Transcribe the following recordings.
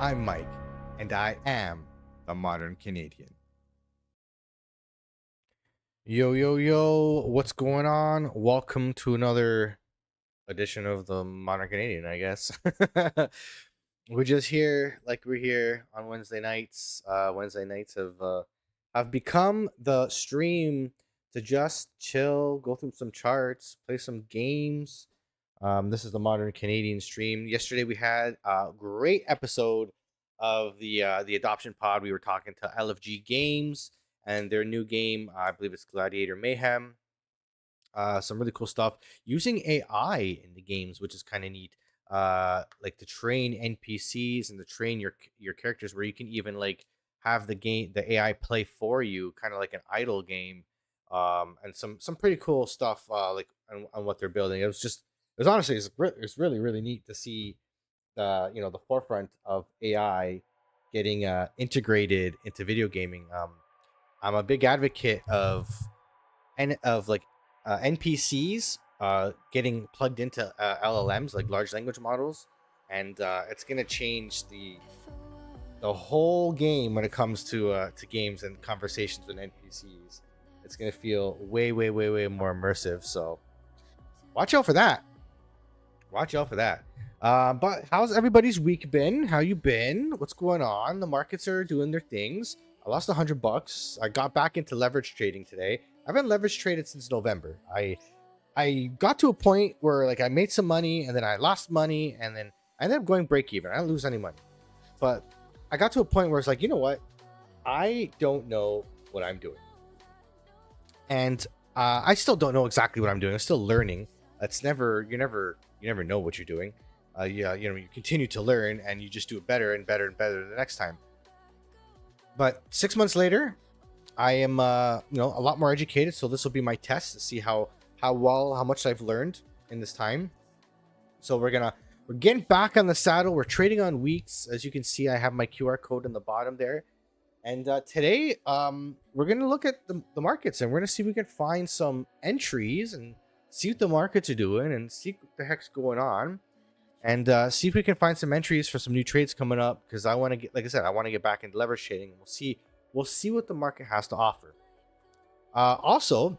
I'm Mike, and I am the modern Canadian. Yo, yo, yo, what's going on? Welcome to another edition of the modern Canadian, I guess. We're just here, like we're here on Wednesday nights. Wednesday nights have become the stream to just chill, go through some charts, play some games. This is the modern Canadian stream. Yesterday we had a great episode of the adoption pod. We were talking to LFG Games and their new game. I believe it's Gladiator Mayhem. Some really cool stuff using AI in the games, which is kind of neat. Like to train NPCs and to train your characters, where you can even like have the AI play for you, kind of like an idle game. And some pretty cool stuff like on what they're building. It was honestly it's really really neat to see the forefront of AI getting integrated into video gaming. I'm a big advocate of like NPCs getting plugged into LLMs, like large language models, and it's gonna change the whole game when it comes to games and conversations with NPCs. It's gonna feel way way way way more immersive. So watch out for that. Watch out for that. But how's everybody's week been? How you been? What's going on? The markets are doing their things. I lost $100. I got back into leverage trading today. I haven't leverage traded since November. I got to a point where like I made some money and then I lost money and then I ended up going break even. I didn't lose any money, but I got to a point where it's like, you know what? I don't know what I'm doing, and I still don't know exactly what I'm doing. I'm still learning. It's never you never know what you're doing. Yeah, you continue to learn and you just do it better and better and better the next time. But 6 months later, I am a lot more educated. So this will be my test to see how much I've learned in this time. So we're getting back on the saddle. We're trading on weeks. As you can see, I have my QR code in the bottom there. And today, we're gonna look at the markets and we're gonna see if we can find some entries and see what the markets are doing and see what the heck's going on. And see if we can find some entries for some new trades coming up, because I want to get, like I said, I want to get back into leverage trading. We'll see what the market has to offer. Also,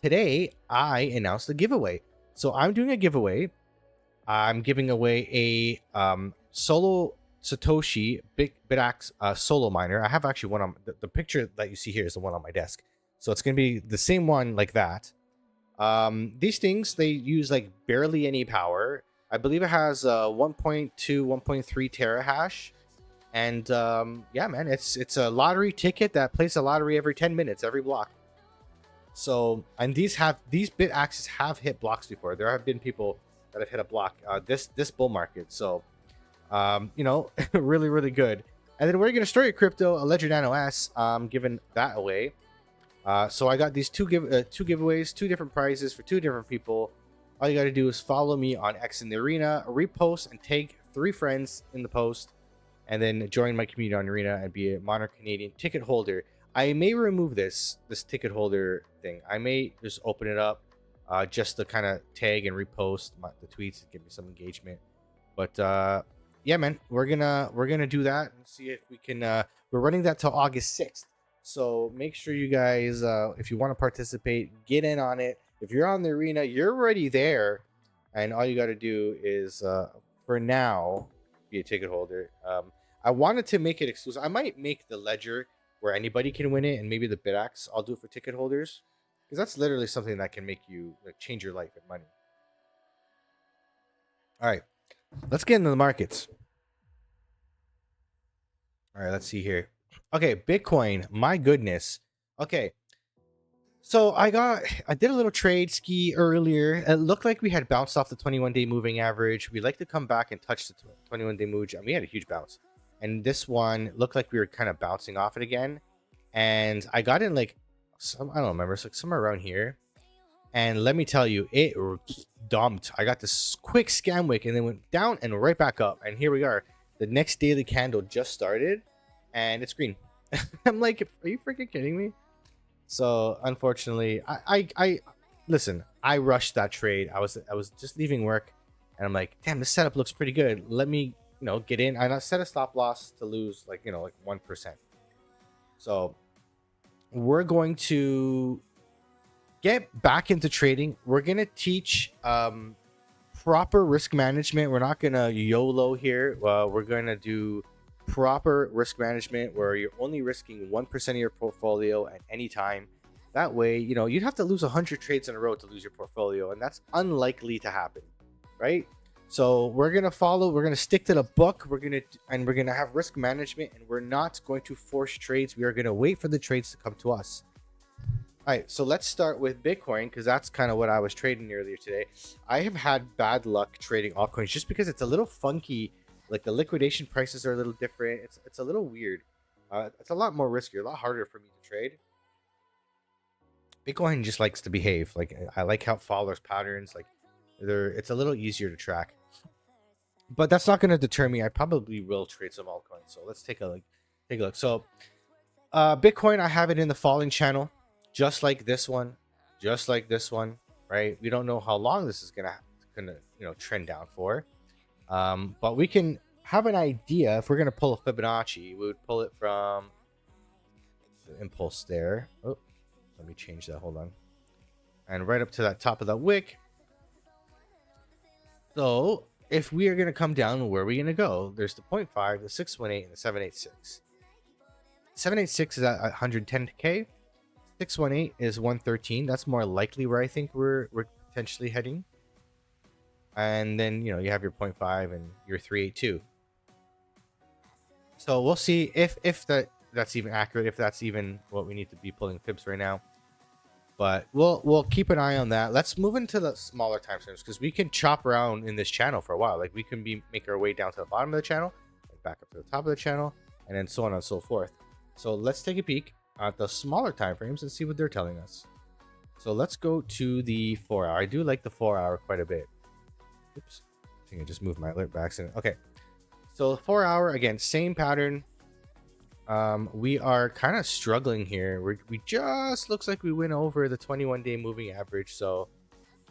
today I announced a giveaway. So I'm doing a giveaway. I'm giving away a solo Satoshi Bitaxe solo miner. I have actually one on the picture that you see here is the one on my desk. So it's gonna be the same one like that. These things, they use like barely any power. I believe it has 1.2 1.3 terahash. And yeah, man, it's a lottery ticket that plays a lottery every 10 minutes, every block. So, and these bit axes have hit blocks before. There have been people that have hit a block this bull market. So really really good. And then we're gonna start your crypto, a Ledger Nano S. Giving that away. So I got these two giveaways, two different prizes for two different people. All you got to do is follow me on X in the Arena, repost and tag 3 friends in the post, and then join my community on Arena and be a modern Canadian ticket holder. I may remove this ticket holder thing. I may just open it up just to kind of tag and repost the tweets and give me some engagement. But yeah, man, we're gonna do that and see if we can. We're running that till August 6th. So make sure you guys, if you want to participate, get in on it. If you're on the Arena, you're already there, and all you got to do is, for now, be a ticket holder. I wanted to make it exclusive. I might make the Ledger where anybody can win it, and maybe the Bitaxe I'll do it for ticket holders, because that's literally something that can make you like change your life and money. All right, let's get into the markets. All right, let's see here. Okay, Bitcoin. My goodness. Okay. So I did a little trade ski earlier. It looked like we had bounced off the 21-day moving average. We like to come back and touch the 21-day moving, and we had a huge bounce. And this one looked like we were kind of bouncing off it again. And I got in like I don't remember, it's like somewhere around here. And let me tell you, it dumped. I got this quick scam wick and then went down and right back up. And here we are. The next daily candle just started and it's green. I'm like, are you freaking kidding me? So unfortunately, I listen. I rushed that trade. I was just leaving work, and I'm like, damn, this setup looks pretty good. Let me get in and I set a stop loss to lose like, like 1%. So we're going to get back into trading. We're going to teach proper risk management. We're not going to YOLO here. We're going to do proper risk management where you're only risking 1% of your portfolio at any time. That way, you'd have to lose 100 trades in a row to lose your portfolio, and that's unlikely to happen, right? So we're going to stick to the book. We're going to have risk management, and we're not going to force trades. We are going to wait for the trades to come to us. All right, so let's start with Bitcoin because that's kind of what I was trading earlier today. I have had bad luck trading altcoins just because it's a little funky. Like the liquidation prices are a little different. It's a little weird. It's a lot more risky, a lot harder for me to trade. Bitcoin just likes to behave. Like I like how it follows patterns. Like it's a little easier to track. But that's not going to deter me. I probably will trade some altcoins. So let's take a look. So Bitcoin, I have it in the falling channel. Just like this one, right? We don't know how long this is gonna trend down for, but we can have an idea. If we're gonna pull a Fibonacci, we would pull it from the impulse there. Oh, let me change that. Hold on, and right up to that top of the wick. So if we are gonna come down, where are we gonna go? There's the 0.5, the 618, and the 786. 786 is at 110k. 618 is 113. That's more likely where I think we're potentially heading. And then you have your 0.5 and your 382. So we'll see if that's even accurate, if that's even what we need to be pulling fibs right now. But we'll keep an eye on that. Let's move into the smaller time frames because we can chop around in this channel for a while. Like we can make our way down to the bottom of the channel, and back up to the top of the channel, and then so on and so forth. So let's take a peek at the smaller time frames and see what they're telling us. So let's go to the 4 hour. I do like the 4 hour quite a bit. Oops, I think I just moved my alert by accident. Okay, so 4 hour, again, same pattern. We are kind of struggling here. We just looks like we went over the 21-day moving average. So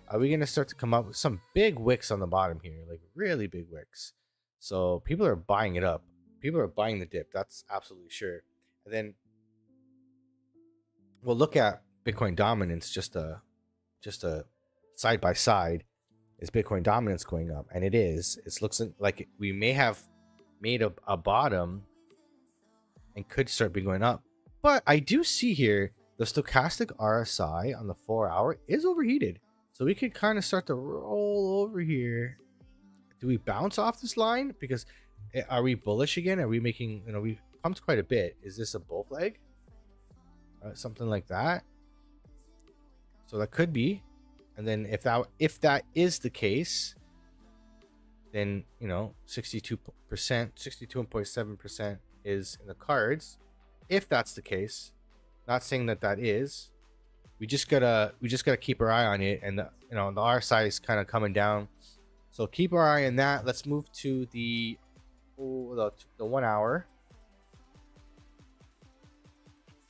are we gonna start to come up with some big wicks on the bottom here, like really big wicks? So people are buying it up. People are buying the dip. That's absolutely sure. And then we'll look at Bitcoin dominance, just a side by side. Is Bitcoin dominance going up? And it is. It looks like we may have made a bottom and could start be going up. But I do see here the stochastic RSI on the 4 hour is overheated. So we could kind of start to roll over here. Do we bounce off this line? Because are we bullish again? Are we making, we pumped quite a bit. Is this a bull flag? Something like that. So that could be. And then if that is the case, then 62%, 62.7% is in the cards. If that's the case, not saying that is, we just gotta keep our eye on it. And the RSI is kind of coming down, so keep our eye on that. Let's move to the 1 hour.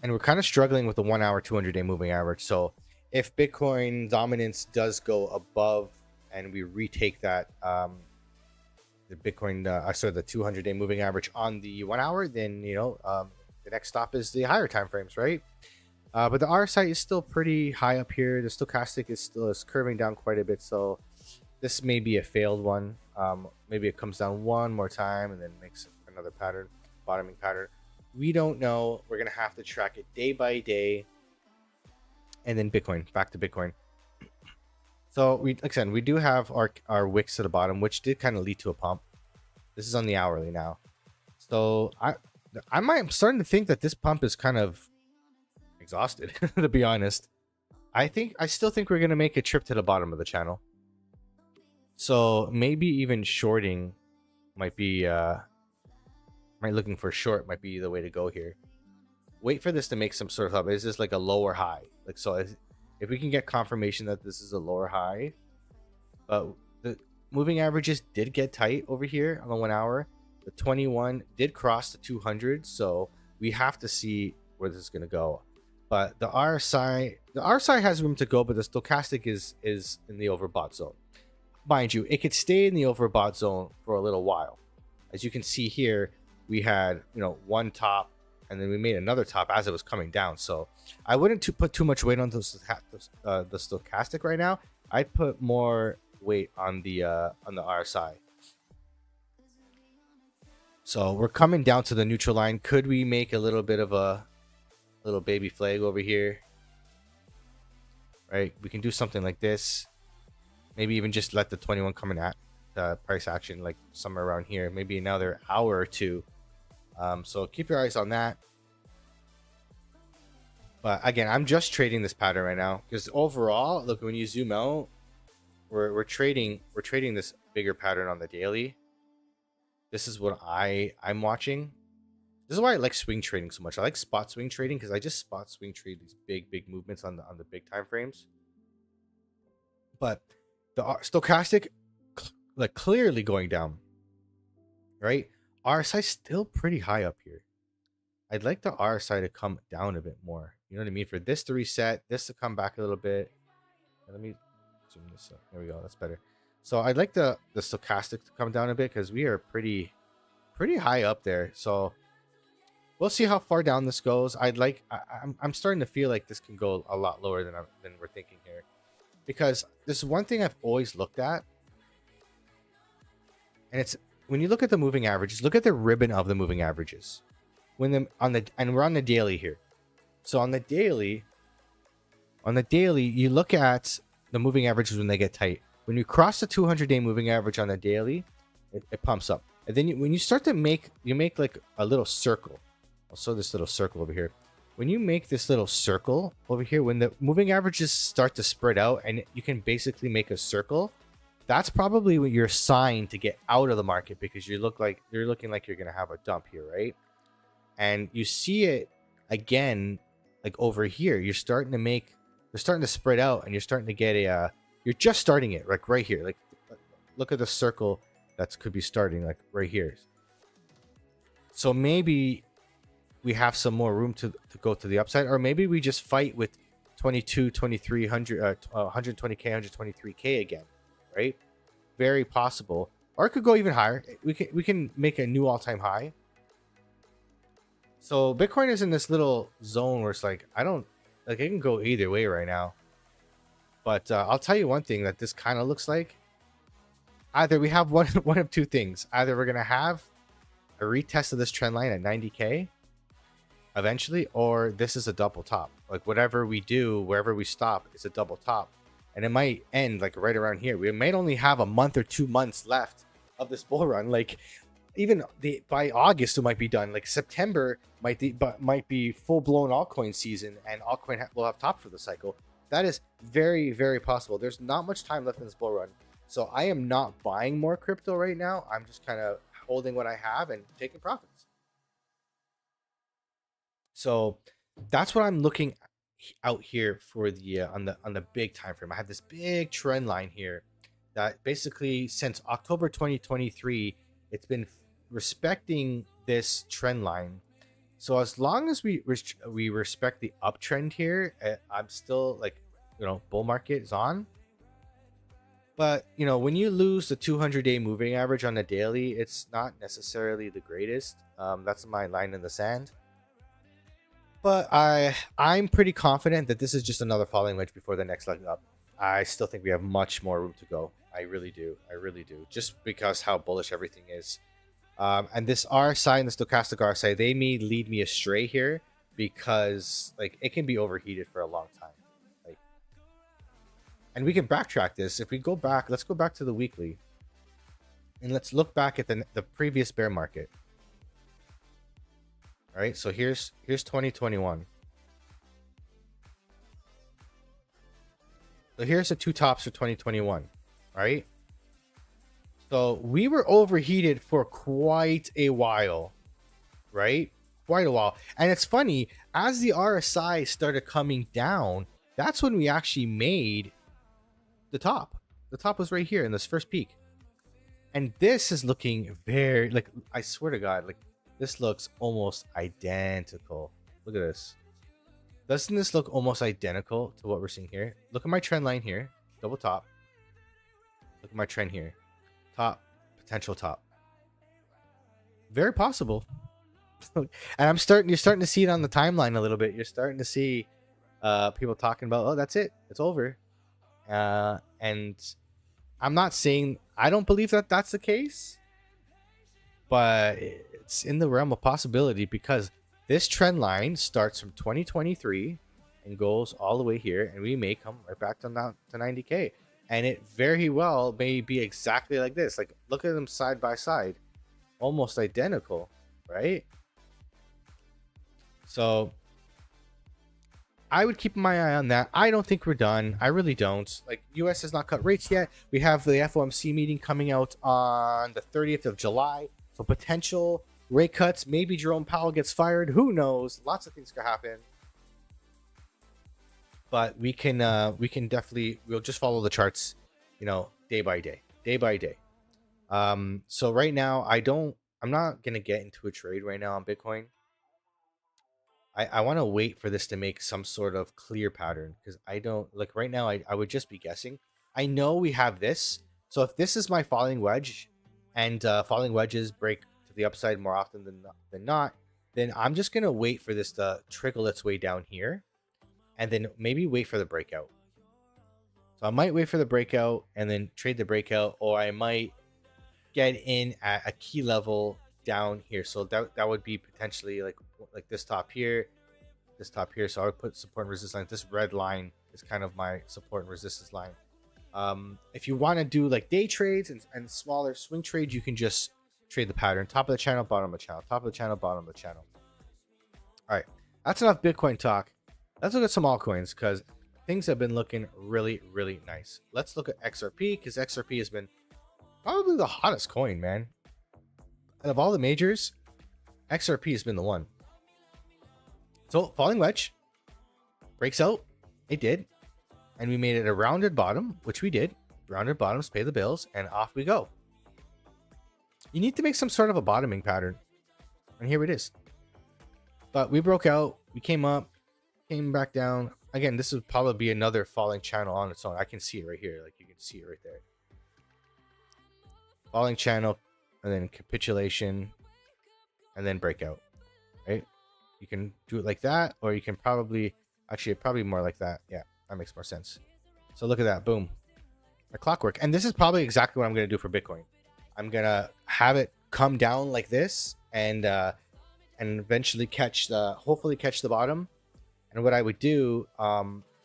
And we're kind of struggling with the 1 hour 200-day moving average. So if Bitcoin dominance does go above and we retake that the Bitcoin the 200-day moving average on the 1 hour, then the next stop is the higher time frames, right? But the RSI is still pretty high up here. The stochastic is curving down quite a bit, so this may be a failed one. Maybe it comes down one more time and then makes another pattern, bottoming pattern. We don't know. We're gonna have to track it day by day. And then Bitcoin, back to Bitcoin. So like I said, we do have our wicks to the bottom, which did kind of lead to a pump. This is on the hourly now. So I'm starting to think that this pump is kind of exhausted, to be honest. I still think we're gonna make a trip to the bottom of the channel. So maybe even shorting might be looking for short might be the way to go here. Wait for this to make some sort of up. Is this like a lower high? Like, so if we can get confirmation that this is a lower high, but the moving averages did get tight over here on the 1 hour. The 21 did cross the 200, so we have to see where this is going to go. But the RSI has room to go, but the stochastic is in the overbought zone. Mind you, it could stay in the overbought zone for a little while. as you can see here, we had, one top, and then we made another top as it was coming down. So I wouldn't put too much weight on the stochastic right now. I'd put more weight on the RSI. So we're coming down to the neutral line. Could we make a little bit of a little baby flag over here? Right, we can do something like this. Maybe even just let the 21 come in at price action, like somewhere around here, maybe another hour or two. So keep your eyes on that. But again, I'm just trading this pattern right now because overall, look, when you zoom out, we're trading this bigger pattern on the daily. This is what I'm watching. This is why I like swing trading so much. I like spot swing trading because I just spot swing trade these big movements on the big time frames. But the stochastic, like, clearly going down, right? RSI still pretty high up here. I'd like the RSI to come down a bit more. You know what I mean? For this to reset, this to come back a little bit. Let me zoom this up. There we go. That's better. So I'd like the stochastic to come down a bit because we are pretty high up there. So we'll see how far down this goes. I'm starting to feel like this can go a lot lower than we're thinking here, because this is one thing I've always looked at, and it's when you look at the moving averages, look at the ribbon of the moving averages. And we're on the daily here. So on the daily, you look at the moving averages when they get tight. When you cross the 200-day moving average on the daily, it pumps up. And then when you start to make like a little circle. I'll show this little circle over here. When you make this little circle over here, when the moving averages start to spread out and you can basically make a circle, that's probably your sign to get out of the market, because you're looking like you're going to have a dump here, right? And you see it again, like over here, they're starting to spread out, and you're starting to get you're just starting it, like right here. Like, look at the circle that could be starting, like right here. So maybe we have some more room to go to the upside, or maybe we just fight with 2300, 120k, 123k again, right? Very possible. Or it could go even higher. We can make a new all-time high. So Bitcoin is in this little zone where it's like, it can go either way right now. But I'll tell you one thing that this kind of looks like. Either we have one of two things. Either we're going to have a retest of this trend line at 90k eventually, or this is a double top. Like, whatever we do, wherever we stop, it's a double top. And it might end like right around here. We might only have a month or 2 months left of this bull run. Like, even by August, it might be done. Like, September might be full-blown altcoin season, and altcoin will have top for the cycle. That is very, very possible. There's not much time left in this bull run. So I am not buying more crypto right now. I'm just kind of holding what I have and taking profits. So that's what I'm looking out here for the on the big time frame. I have this big trend line here that basically since October 2023, it's been respecting this trend line. So as long as we respect the uptrend here, I'm still like, bull market is on. But when you lose the 200-day moving average on the daily, it's not necessarily the greatest. That's my line in the sand. But I'm pretty confident that this is just another falling wedge before the next leg up. I still think we have much more room to go. I really do. Just because how bullish everything is. And this RSI and the stochastic RSI, they may lead me astray here, because like it can be overheated for a long time. Like, and we can backtrack this. If we go back, let's go back to the weekly. And let's look back at the previous bear market. All right, so here's 2021. So here's the two tops for 2021, right? So we were overheated for quite a while, right? Quite a while. And it's funny, as the RSI started coming down, that's when we actually made the top. The top was right here in this first peak. And this is looking very, like, I swear to God, like, this looks almost identical. Look at this. Doesn't this look almost identical to what we're seeing here? Look at my trend line here. Double top. Look at my trend here. Top. Potential top. Very possible. And you're starting to see it on the timeline a little bit. You're starting to see people talking about, oh, that's it, it's over. And I'm not saying I don't believe that that's the case, but it's in the realm of possibility because this trend line starts from 2023 and goes all the way here, and we may come right back to 90K. And it very well may be exactly like this. Like, look at them side by side, almost identical, right? So I would keep my eye on that. I don't think we're done. I really don't. Like, US has not cut rates yet. We have the FOMC meeting coming out on the 30th of July. So potential rate cuts. Maybe Jerome Powell gets fired. Who knows? Lots of things could happen. But we can definitely, we'll just follow the charts, day by day. So right now I'm not gonna get into a trade right now on Bitcoin. I want to wait for this to make some sort of clear pattern because I don't like right now. I would just be guessing. I know we have this. So if this is my falling wedge and falling wedges break to the upside more often than not, then I'm just going to wait for this to trickle its way down here and then maybe wait for the breakout. So I might wait for the breakout and then trade the breakout, or I might get in at a key level down here. So that would be potentially like this top here. So I would put support and resistance line. This red line is kind of my support and resistance line. If you want to do like day trades and smaller swing trades, you can just trade the pattern: top of the channel, bottom of the channel, top of the channel, bottom of the channel. All right, that's enough Bitcoin talk. Let's look at some altcoins because things have been looking really, really nice. Let's look at XRP because XRP has been probably the hottest coin, man. And of all the majors, XRP has been the one. So falling wedge breaks out. It did. And we made it a rounded bottom, which we did. Rounded bottoms pay the bills, and off we go. You need to make some sort of a bottoming pattern. And here it is. But we broke out. We came up, came back down. Again, this would probably be another falling channel on its own. I can see it right here. Like, you can see it right there. Falling channel, and then capitulation, and then breakout, right? You can do it like that, or you can probably more like that. Yeah, that makes more sense. So look at that, boom, a clockwork. And this is probably exactly what I'm going to do for Bitcoin. I'm gonna have it come down like this, and eventually hopefully catch the bottom. And what I would do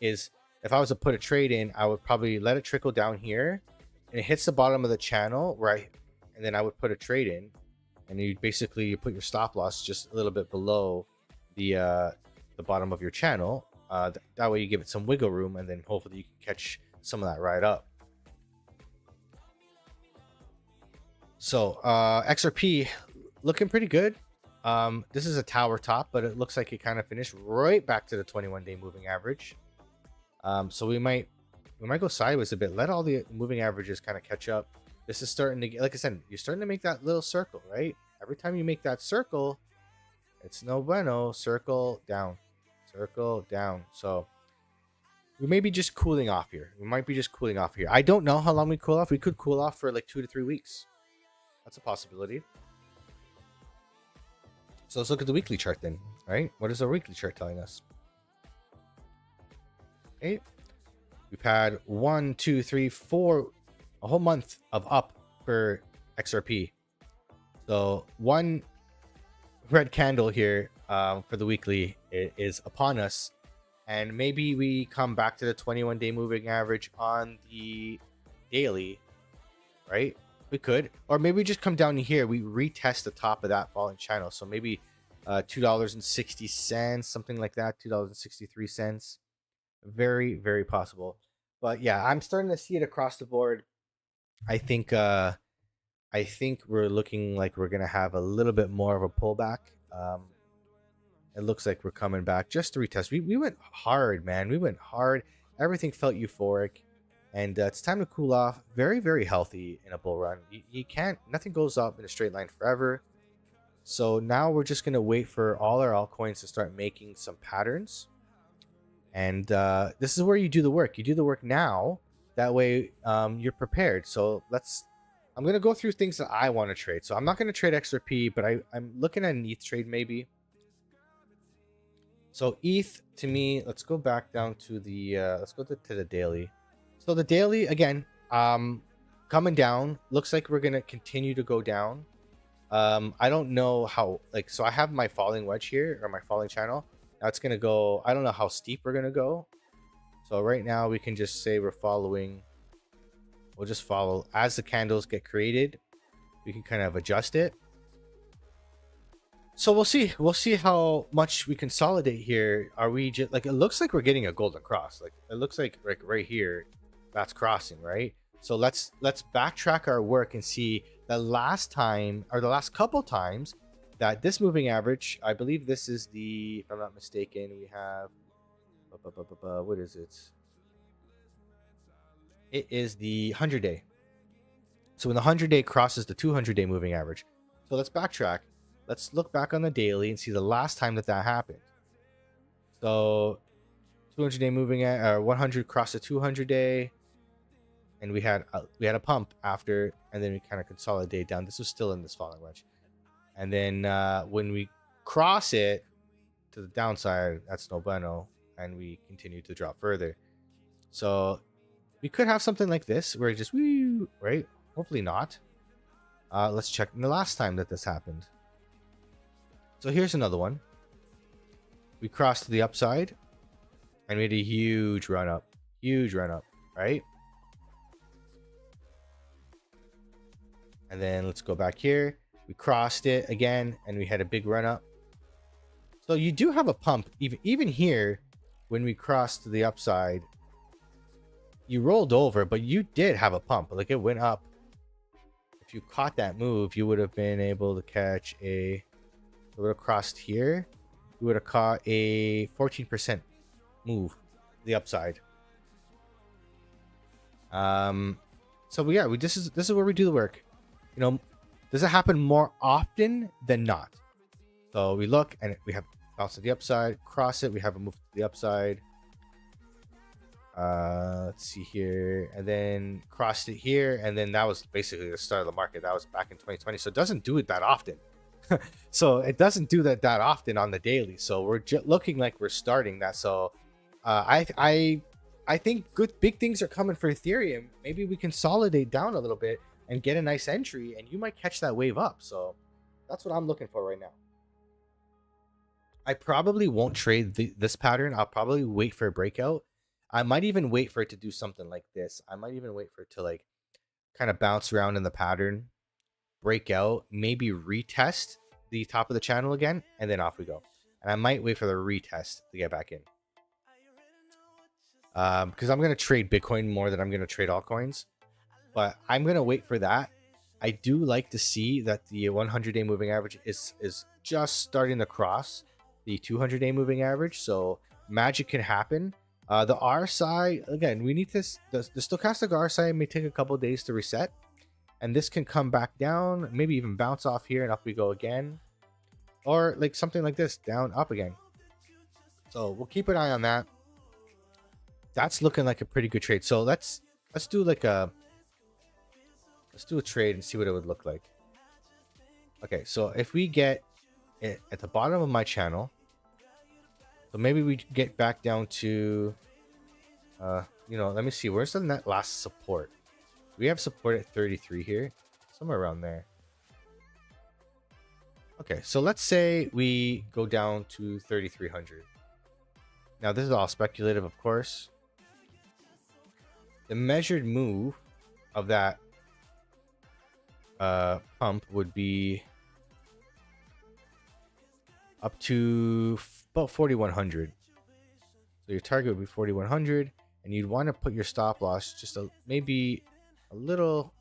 is, if I was to put a trade in, I would probably let it trickle down here, and it hits the bottom of the channel, right? And then I would put a trade in, and you put your stop loss just a little bit below the bottom of your channel. That way you give it some wiggle room, and then hopefully you can catch some of that right up. So XRP looking pretty good. This is a tower top, but it looks like it kind of finished right back to the 21-day moving average. So we might go sideways a bit. Let all the moving averages kind of catch up. This is starting to get, like I said, you're starting to make that little circle, right? Every time you make that circle, it's no bueno. Circle down. So we may be just cooling off here. I don't know how long we cool off. We could cool off for like 2 to 3 weeks. That's a possibility. So let's look at the weekly chart then, right? What is our weekly chart telling us? Okay. We've had 1, 2, 3, 4, a whole month of up for XRP. So one red candle here for the weekly is upon us. And maybe we come back to the 21-day moving average on the daily, right? We could. Or maybe we just come down here. We retest the top of that falling channel. So maybe $2.60, something like that. $2.63. Very, very possible. But yeah, I'm starting to see it across the board. I think we're looking like we're gonna have a little bit more of a pullback. It looks like we're coming back just to retest. We went hard, man. We went hard. Everything felt euphoric, and it's time to cool off. Very, very healthy in a bull run. You can't. Nothing goes up in a straight line forever. So now we're just gonna wait for all our altcoins to start making some patterns. And this is where you do the work. You do the work now. That way, you're prepared. So I'm gonna go through things that I want to trade. So I'm not gonna trade XRP, but I'm looking at an ETH trade maybe. So ETH to me, let's go back down to the let's go to the daily. So the daily again, coming down. Looks like we're gonna continue to go down. I don't know how, like, so I have my falling wedge here, or my falling channel. Now it's gonna go, I don't know how steep we're gonna go. So right now we can just say we're following. We'll just follow as the candles get created. We can kind of adjust it. So we'll see how much we consolidate here. Are we just like, it looks like we're getting a golden cross. Like it looks like right here, that's crossing, right? So let's backtrack our work and see the last time, or the last couple times, that this moving average, I believe this is the, if I'm not mistaken, we have what is it? It is the 100-day. So when the 100-day crosses the 200-day moving average. So let's backtrack. Let's look back on the daily and see the last time that happened. So 200-day moving at 100 crossed the 200-day, and we had a pump after, and then we kind of consolidate down. This was still in this falling wedge, and then when we cross it to the downside, that's no bueno, and we continue to drop further. So we could have something like this where it just woo, right? Hopefully not. Let's check the last time that this happened. So here's another one. We crossed to the upside and made a huge run up, right? And then let's go back here. We crossed it again and we had a big run up. So you do have a pump even here. When we crossed to the upside, you rolled over, but you did have a pump. Like it went up. If you caught that move, you would have been able to catch a, it would have crossed here. You would have caught a 14% move to the upside. So yeah, this is where we do the work. You know, does it happen more often than not? So we look and we have bounce to the upside, cross it, we have a move to the upside. Let's see here, and then crossed it here, and then that was basically the start of the market. That was back in 2020. So it doesn't do it that often. So it doesn't do that often on the daily. So we're just looking like we're starting that. So I think big things are coming for Ethereum. Maybe we consolidate down a little bit and get a nice entry, and you might catch that wave up. So that's what I'm looking for right now. I probably won't trade this pattern. I'll probably wait for a breakout. I might even wait for it to do something like this. I might even wait for it to like kind of bounce around in the pattern, break out, maybe retest the top of the channel again, and then off we go. And I might wait for the retest to get back in. Because I'm going to trade Bitcoin more than I'm going to trade altcoins. But I'm going to wait for that. I do like to see that the 100-day moving average is just starting to cross the 200-day moving average. So magic can happen. The RSI, again, we need this. The stochastic RSI may take a couple of days to reset. And this can come back down, maybe even bounce off here and up we go again. Or like something like this, down, up again. So we'll keep an eye on that. That's looking like a pretty good trade. So let's do like a trade and see what it would look like. Okay, so if we get it at the bottom of my channel, so maybe we get back down to you know, let me see, where's the net last support? We have support at 33 here, somewhere around there. Okay, so let's say we go down to 3,300. Now this is all speculative, of course. The measured move of that pump would be up to about 4,100. So your target would be 4,100, and you'd want to put your stop loss just maybe a little.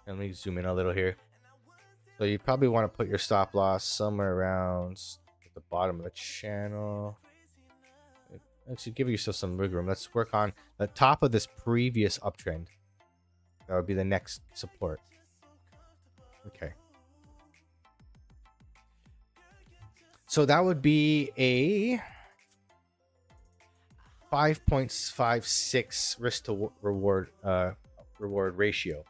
Let me zoom in a little here. So you probably want to put your stop loss somewhere around at the bottom of the channel. Actually, give yourself some wiggle room. Let's work on the top of this previous uptrend. That would be the next support. Okay. So that would be a 5.56 risk to reward ratio.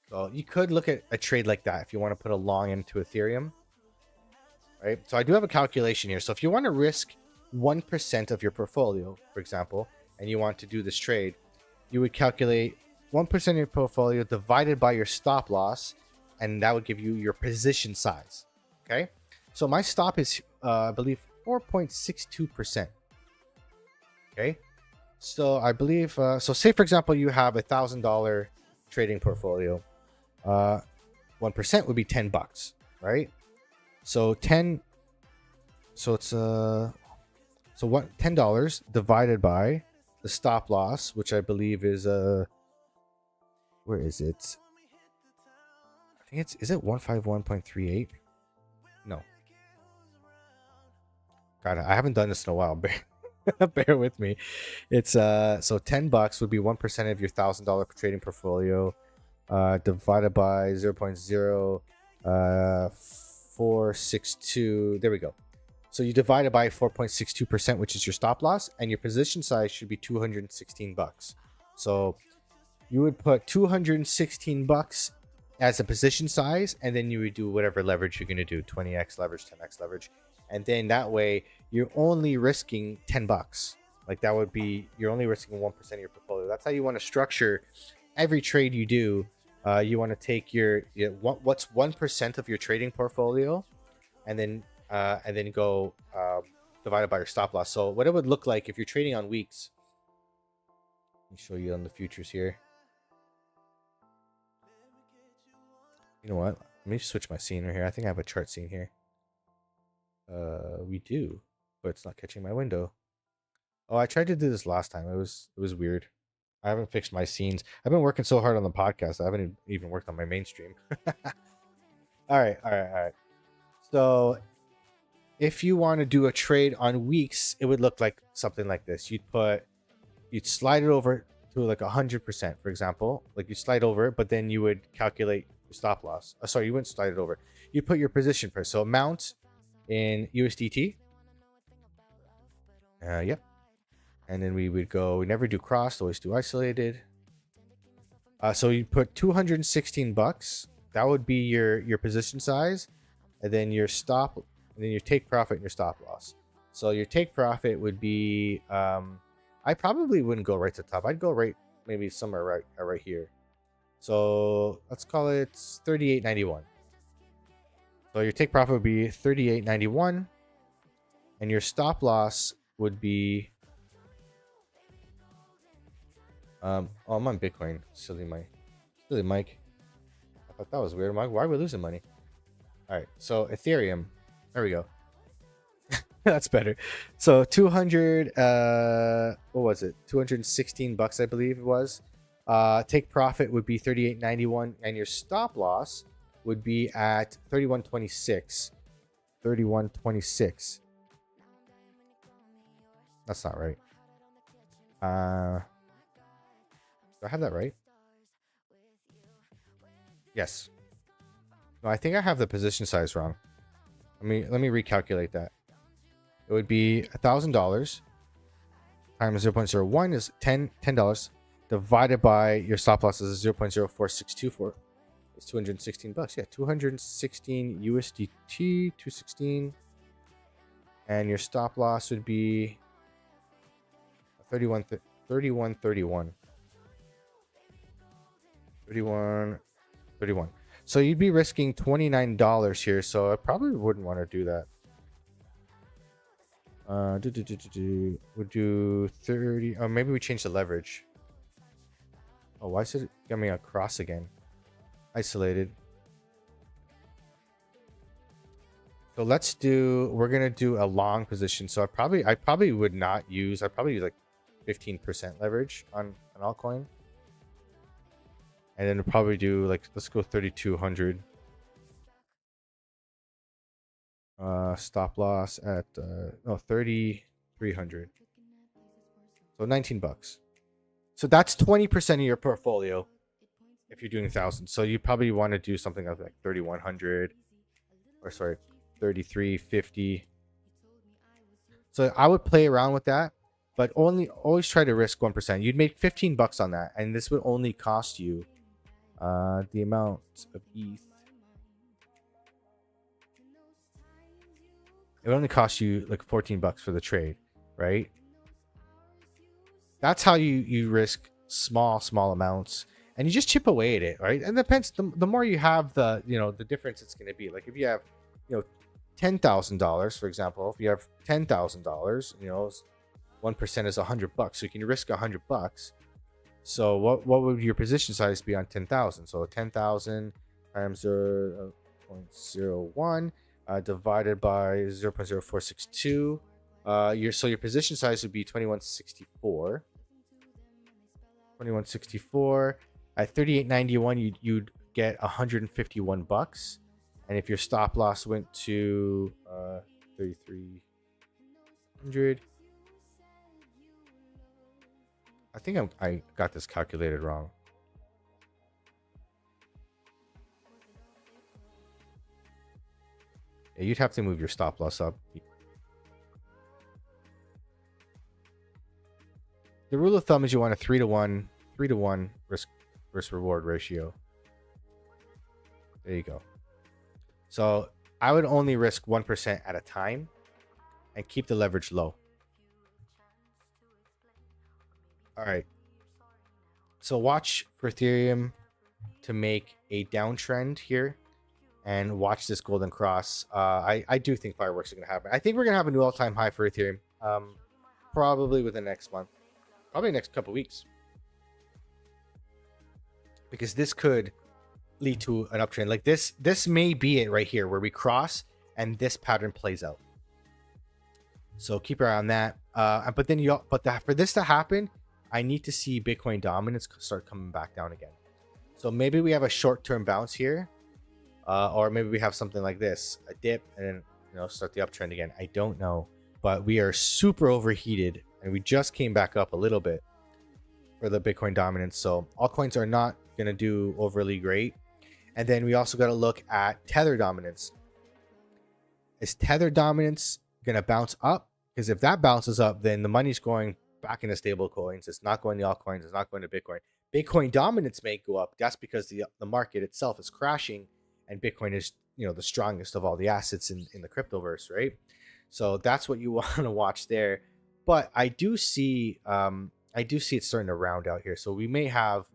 So you could look at a trade like that if you want to put a long into Ethereum, right? So I do have a calculation here. So if you want to risk 1% of your portfolio, for example, and you want to do this trade, you would calculate 1% of your portfolio divided by your stop loss, and that would give you your position size. Okay. So my stop is, I believe, 4.62%. Okay. So I believe, so say, for example, you have $1,000 trading portfolio. 1% would be $10, right? So it's so what, $10 divided by the stop loss, which I believe is where is it? I think is it 151.38? No. God, I haven't done this in a while. Bear with me. It's so $10 would be 1% of your $1,000 trading portfolio, divided by 0.0462. There we go. So you divide it by 4.62%, which is your stop loss, and your position size should be $216. So you would put $216 as a position size, and then you would do whatever leverage you're going to do, 20x leverage, 10x leverage, and then that way you're only risking $10. Like that would be, you're only risking 1% of your portfolio. That's how you want to structure every trade you do. You want to take your what's 1% of your trading portfolio, and then go divided by your stop loss. So what it would look like if you're trading on weeks. Let me show you on the futures here. You know what? Let me switch my scene right here. I think I have a chart scene here. We do, but it's not catching my window. Oh, I tried to do this last time. It was weird. I haven't fixed my scenes. I've been working so hard on the podcast. I haven't even worked on my mainstream. All right. So if you want to do a trade on weeks, it would look like something like this. You'd slide it over to like 100%, for example. Like you slide over it, but then you would calculate your stop loss. Sorry, you wouldn't slide it over. You put your position first. So amount in USDT. Yep. And then we would go, we never do crossed, always do isolated. So you put $216. That would be your position size. And then your stop, and then your take profit and your stop loss. So your take profit would be, I probably wouldn't go right to the top. I'd go maybe somewhere right here. So let's call it 38.91. So your take profit would be 38.91. And your stop loss would be, I'm on Bitcoin. Silly Mike. I thought that was weird. Why are we losing money? All right, so Ethereum. There we go. That's better. So 200. What was it? $216, I believe it was. Take profit would be 38.91, and your stop loss would be at 31.26. 31.26. That's not right. Do I have that right? Yes. No, I think I have the position size wrong. Let me recalculate that. It would be $1,000 times 0.01 is $10 divided by your stop loss is 0.04624. It's $216. Yeah, 216 USDT, 216, and your stop loss would be 31.31. 31. So you'd be risking $29 here, so I probably wouldn't want to do that. Would do 30. Oh, maybe we change the leverage. Oh, why is it coming across again? Isolated. So we're gonna do a long position. So I probably would not use. I'd probably use like 15% leverage on an altcoin. And then we'll probably do like, let's go 3,200. Stop loss at 3,300. So $19. So that's 20% of your portfolio if you're doing 1,000. So you probably want to do something like 3,100, or sorry, 3,350. So I would play around with that, but always try to risk 1%. You'd make $15 on that, and this would only cost you The amount of ETH. It would only cost you like 14 bucks for the trade, right? That's how you risk small amounts, and you just chip away at it, right? And it depends. The more you have, the difference it's going to be. Like if you have, $10,000, for example. If you have $10,000, 1% is $100, so you can risk $100. So what would your position size be on 10,000? So 10,000 times 0.01 divided by 0.0462. Your position size would be 2164. 2164 at 38.91, you'd get 151 bucks. And if your stop loss went to 3300, I think I got this calculated wrong. Yeah, you'd have to move your stop loss up. The rule of thumb is you want a 3-to-1 risk reward ratio. There you go. So I would only risk 1% at a time and keep the leverage low. All right. So watch for Ethereum to make a downtrend here and watch this golden cross. I do think fireworks are going to happen. I think we're going to have a new all-time high for Ethereum, probably within the next month, probably next couple weeks, because this could lead to an uptrend. Like this may be it right here where we cross and this pattern plays out. So keep your eye on that. But for this to happen, I need to see Bitcoin dominance start coming back down again. So maybe we have a short-term bounce here, or maybe we have something like this, a dip, and then start the uptrend again. I don't know, but we are super overheated, and we just came back up a little bit for the Bitcoin dominance. So altcoins are not gonna do overly great. And then we also got to look at Tether dominance. Is Tether dominance gonna bounce up? Because if that bounces up, then the money's going back into stable coins. It's not going to altcoins. It's not going to Bitcoin. Bitcoin dominance may go up. That's because the market itself is crashing, and Bitcoin is the strongest of all the assets in the cryptoverse, right? So that's what you want to watch there. But I do see it starting to round out here. So we may have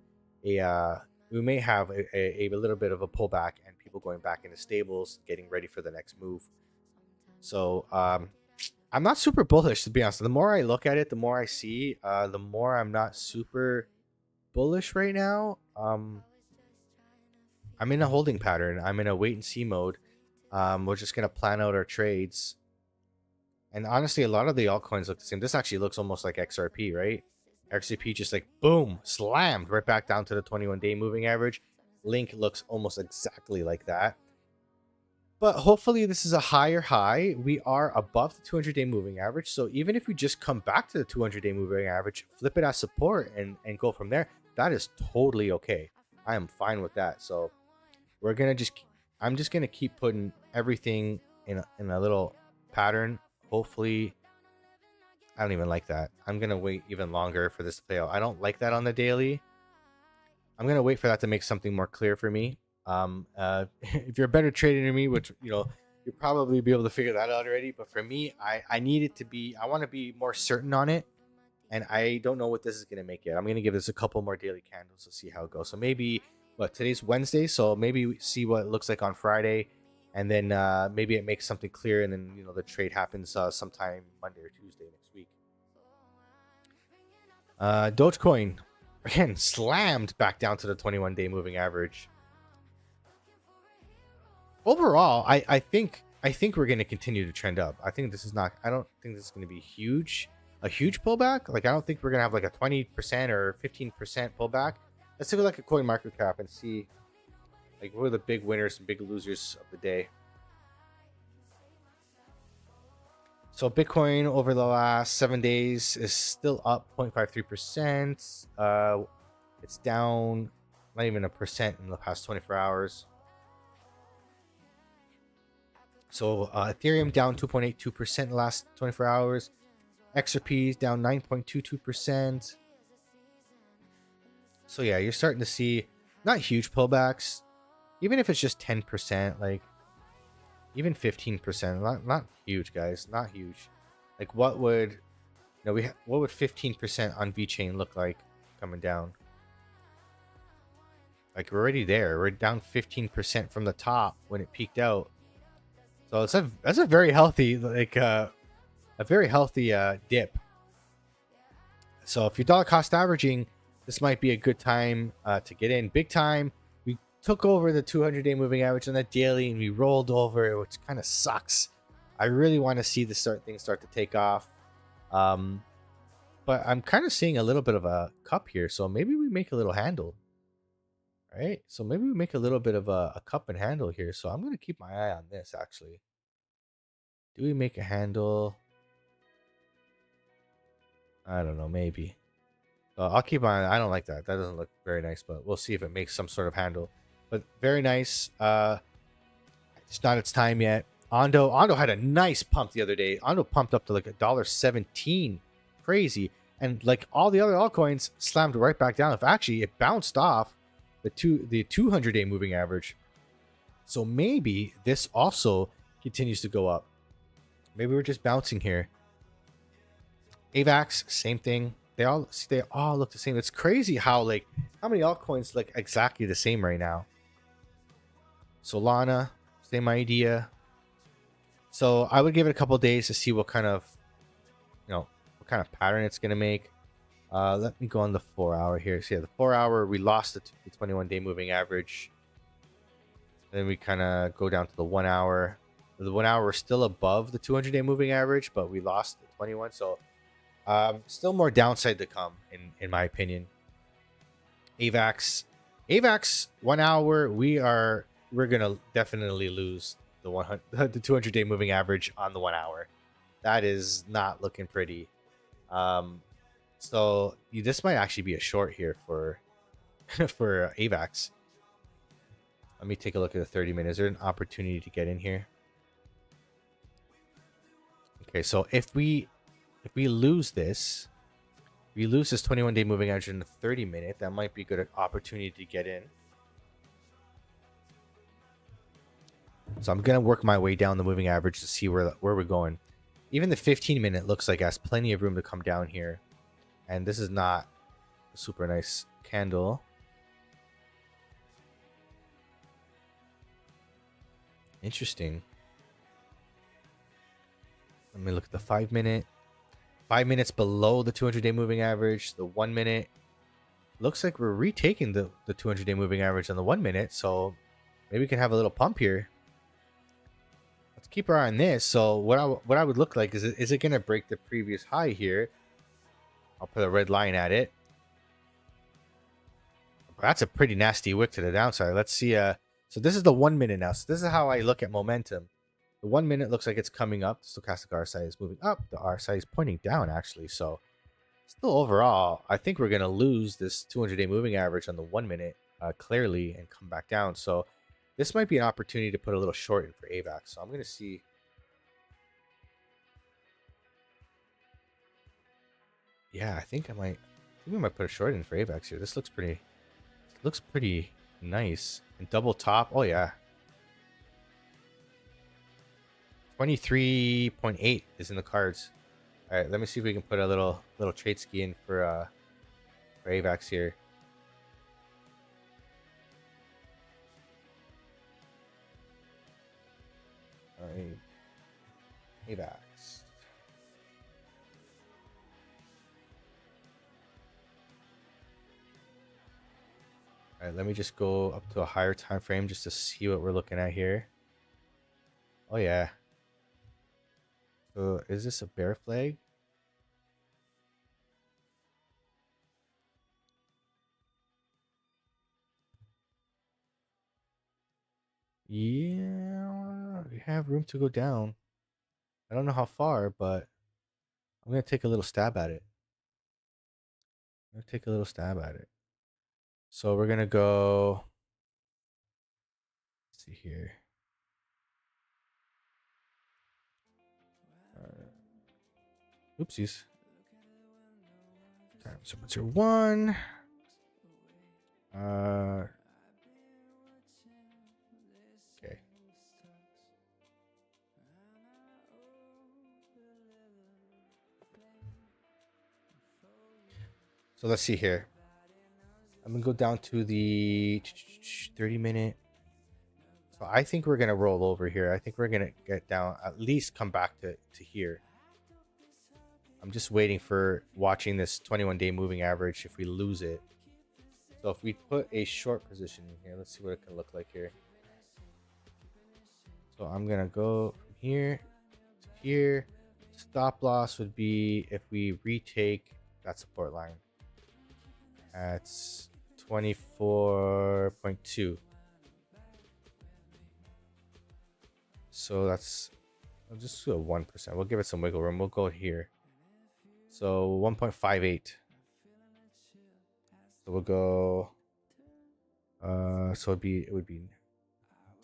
a little bit of a pullback and people going back into stables, getting ready for the next move. So I'm not super bullish, to be honest. The more I look at it, the more I see, the more I'm not super bullish right now. I'm in a holding pattern. I'm in a wait and see mode. We're just gonna plan out our trades. And honestly, a lot of the altcoins look the same. This actually looks almost like XRP, right? XRP just like boom, slammed right back down to the 21-day moving average. Link looks almost exactly like that. But hopefully this is a higher high. We are above the 200-day moving average. So even if we just come back to the 200-day moving average, flip it as support and go from there, that is totally okay. I am fine with that. So I'm just gonna keep putting everything in a little pattern. Hopefully, I don't even like that. I'm gonna wait even longer for this to play out. I don't like that on the daily. I'm gonna wait for that to make something more clear for me. If you're a better trader than me, which you'll probably be able to figure that out already. But for me, I need it to be. I want to be more certain on it, and I don't know what this is gonna make yet. I'm gonna give this a couple more daily candles to see how it goes. So maybe today's Wednesday, so maybe we see what it looks like on Friday. And then maybe it makes something clear, and then the trade happens sometime Monday or Tuesday next week. Dogecoin again slammed back down to the 21-day moving average. Overall, I think we're going to continue to trend up. I think this is not. I don't think this is going to be a huge pullback. Like I don't think we're going to have like a 20% or 15% pullback. Let's take a look at CoinMarketCap and see. Like, what are the big winners and big losers of the day? So Bitcoin over the last 7 days is still up 0.53%. It's down not even 1% in the past 24 hours. So Ethereum down 2.82% in the last 24 hours. XRP is down 9.22%. So yeah, you're starting to see not huge pullbacks. Even if it's just 10%, like even 15%, not huge, guys, not huge. Like what would what would 15% on VeChain look like coming down? Like we're already there. We're down 15% from the top when it peaked out. So that's a very healthy a very healthy dip. So if you're dollar cost averaging, this might be a good time to get in big time. We took over the 200-day moving average on that daily and we rolled over, which kind of sucks. I really want to see things start to take off. But I'm kind of seeing a little bit of a cup here. So maybe we make a little handle. All right. So maybe we make a little bit of a cup and handle here. So I'm going to keep my eye on this actually. Do we make a handle? I don't know. Maybe. I'll keep my eye. I don't like that. That doesn't look very nice, but we'll see if it makes some sort of handle. But very nice. It's not its time yet. Ondo had a nice pump the other day. Ondo pumped up to like $1.17. Crazy. And like all the other altcoins slammed right back down. If actually it bounced off the 200-day moving average. So maybe this also continues to go up. Maybe we're just bouncing here. AVAX, same thing. They all look the same. It's crazy how many altcoins look exactly the same right now. Solana, same idea. So I would give it a couple days to see what kind of pattern it's gonna make. Let me go on the 4-hour here. So yeah, the 4-hour we lost the 21-day moving average. Then we kind of go down to the 1 hour. The 1 hour we're still above the 200-day moving average, but we lost the 21. So still more downside to come in my opinion. AVAX 1 hour we're gonna definitely lose the 200-day moving average on the 1 hour. That is not looking pretty. So this might actually be a short here for for AVAX. Let me take a look at the 30 minutes. Is there an opportunity to get in here? Okay, so if we lose this, we lose this 21-day moving average in the 30-minute, that might be a good opportunity to get in. So I'm gonna work my way down the moving average to see where we're going. Even the 15-minute looks like it has plenty of room to come down here. And this is not a super nice candle. Interesting. Let me look at the 5-minute. 5 minutes below the 200-day moving average. The 1 minute looks like we're retaking the 200-day moving average on the 1 minute. So maybe we can have a little pump here. Let's keep our eye on this. So what I would look like is it going to break the previous high here? I'll put a red line at it. That's a pretty nasty wick to the downside. Let's see. So this is the 1 minute now. So this is how I look at momentum. The 1 minute looks like it's coming up. The stochastic RSI is moving up. The RSI is pointing down, actually. So still overall, I think we're going to lose this 200-day moving average on the 1 minute clearly and come back down. So this might be an opportunity to put a little short in for AVAX. So I'm going to see. Yeah, I think we might put a short in for AVAX here. This looks pretty nice. And double top. Oh, yeah. 23.8 is in the cards. All right, let me see if we can put a little trade ski in for AVAX here. All right, AVAX. All right, let me just go up to a higher time frame just to see what we're looking at here. Oh yeah. So is this a bear flag? Yeah, we have room to go down. I don't know how far, but I'm gonna take a little stab at it. So we're gonna go. Let's see here. Oopsies. Time sequencer 1. So let's see here. I'm gonna go down to the 30-minute. So I think we're gonna roll over here. I think we're gonna get down, at least come back to here. I'm just waiting for watching this 21-day moving average if we lose it. So if we put a short position in here, let's see what it can look like here. So I'm gonna go from here to here. Stop loss would be if we retake that support line. That's 24.2. So that's, I'll just do a 1%. We'll give it some wiggle room. We'll go here. So 1.58. So we'll go. So it would be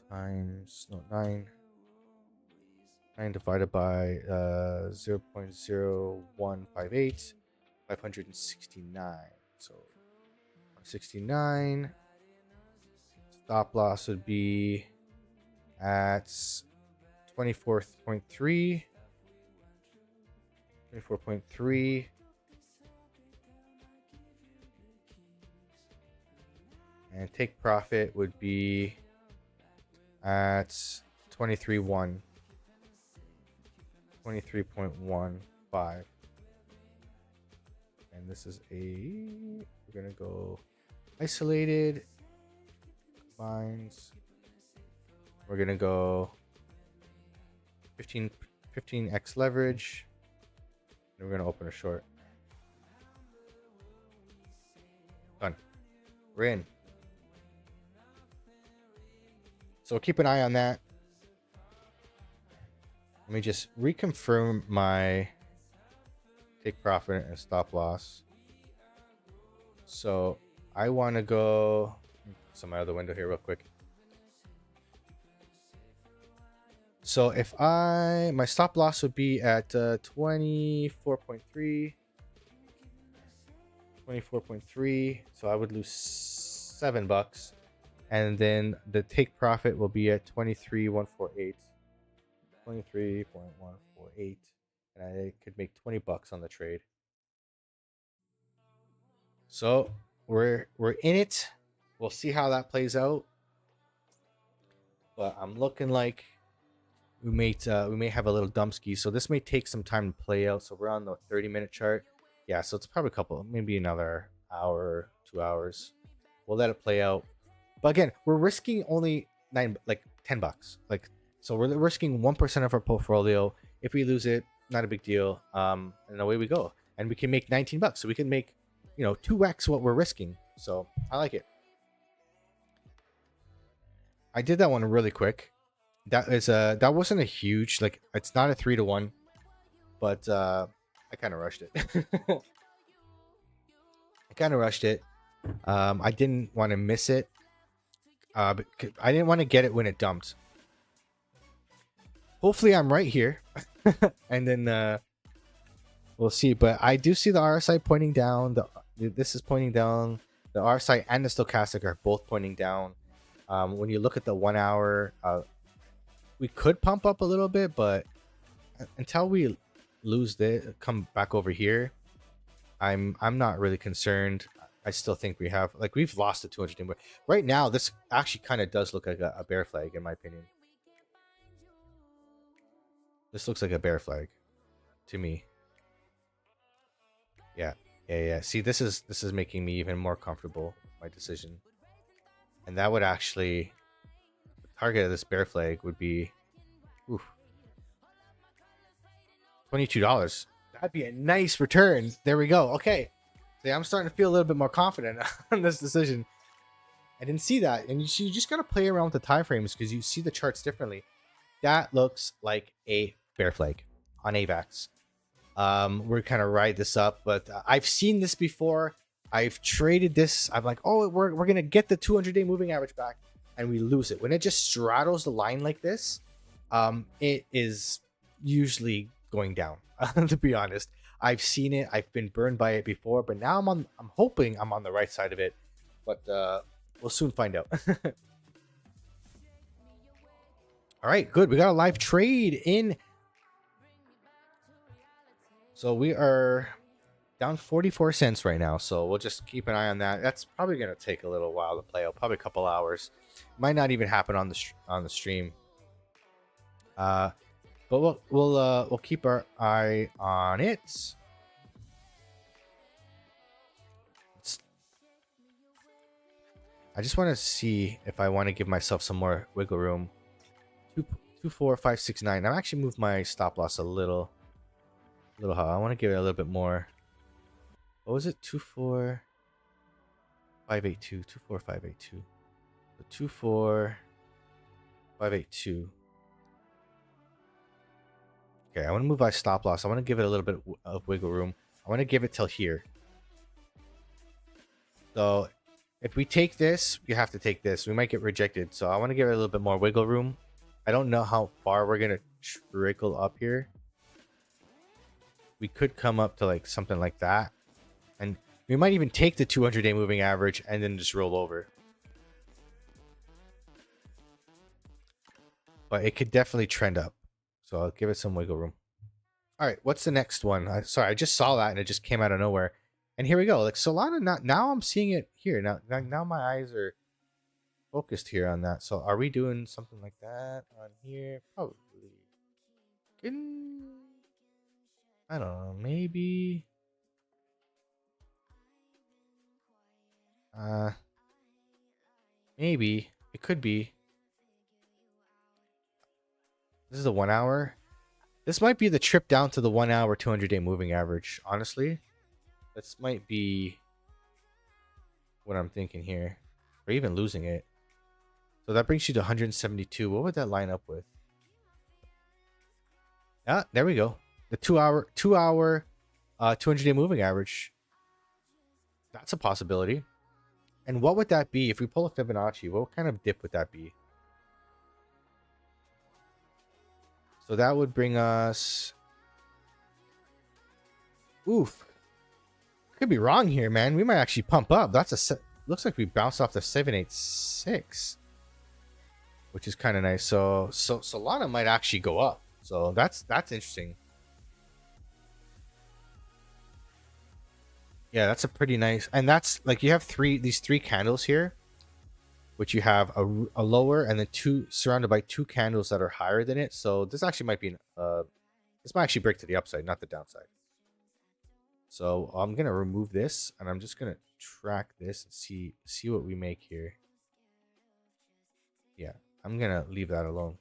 times 9 divided by 0.0158, 569. So 169. Stop loss would be at 24.3. 24.3. And take profit would be at 23.1. 23.15. And this is we're gonna go isolated combines. We're gonna go 15x leverage. And we're gonna open a short. Done. We're in. So keep an eye on that. Let me just reconfirm my take profit and stop loss. So I want to go some other window here real quick. So if my stop loss would be at 24.3. 24.3. So I would lose $7. And then the take profit will be at 23.148. 23.148. And I could make $20 on the trade. So we're in it. We'll see how that plays out. But I'm looking like we may have a little dumpski. So this may take some time to play out. So we're on the 30-minute chart. Yeah, so it's probably maybe another hour, 2 hours. We'll let it play out. But again, we're risking only $10. So we're risking 1% of our portfolio. If we lose it, not a big deal. And away we go. And we can make $19. So we can make, 2x what we're risking. So I like it. I did that one really quick. That wasn't a huge, it's not a 3-to-1, but I kind of rushed it. I didn't want to miss it. I didn't want to get it when it dumped. Hopefully I'm right here. And then we'll see. But I do see the RSI pointing down. This is pointing down. The RSI and the stochastic are both pointing down. When you look at the 1 hour, we could pump up a little bit, but until we lose come back over here, I'm not really concerned. I still think we've lost the 200-day. Right now, this actually kind of does look like a bear flag, in my opinion. This looks like a bear flag to me. Yeah. See, this is making me even more comfortable with my decision. And that would actually, the target of this bear flag would be $22. That'd be a nice return. There we go. Okay. See, I'm starting to feel a little bit more confident on this decision. I didn't see that. And you just got to play around with the time frames because you see the charts differently. That looks like a bear flag on AVAX. We're kind of ride this up, but I've seen this before. I've traded this. I'm like, oh, we're going to get the 200-day moving average back, and we lose it. When it just straddles the line like this, it is usually going down, to be honest. I've seen it. I've been burned by it before, but now I'm hoping I'm on the right side of it, but we'll soon find out. All right, good. We got a live trade in. So we are Down 44 cents right now, so we'll just keep an eye on that. That's probably gonna take a little while to play out, probably a couple hours. Might not even happen on the stream. But we'll keep our eye on it. I just want to see if I want to give myself some more wiggle room. 2, 4, 5, 6, 9. I've actually moved my stop loss a little high. I want to give it a little bit more. What was it? 2, 4, 5, 8, 2. 2, 4, 5, 8, 2. So 2, 4, 5, 8, 2. Okay, I want to move my stop loss. I want to give it a little bit of wiggle room. I want to give it till here. So if we take this, you have to take this. We might get rejected. So I want to give it a little bit more wiggle room. I don't know how far we're going to trickle up here. We could come up to like something like that. And we might even take the 200-day moving average and then just roll over. But it could definitely trend up. So I'll give it some wiggle room. All right, what's the next one? Sorry, I just saw that and it just came out of nowhere. And here we go. Like Solana, now I'm seeing it here. Now my eyes are focused here on that. So are we doing something like that on here? Probably. I don't know. Maybe. Maybe it could be. This is a 1 hour. This might be the trip down to the 1 hour 200-day moving average. Honestly, this might be what I'm thinking here, or even losing it. So that brings you to 172. What would that line up with? Ah, there we go. The 2 hour 200-day moving average. That's a possibility. And what would that be if we pull a Fibonacci? What kind of dip would that be? So that would bring us. Oof. Could be wrong here, man. We might actually pump up. That's looks like we bounced off the 786, which is kind of nice. So Solana might actually go up. So that's interesting. Yeah, that's a pretty nice. And that's like you have these three candles here, which you have a lower and then two surrounded by two candles that are higher than it. So this actually might be this might actually break to the upside, not the downside. So I'm gonna remove this and I'm just gonna track this and see what we make here. Yeah, I'm gonna leave that alone.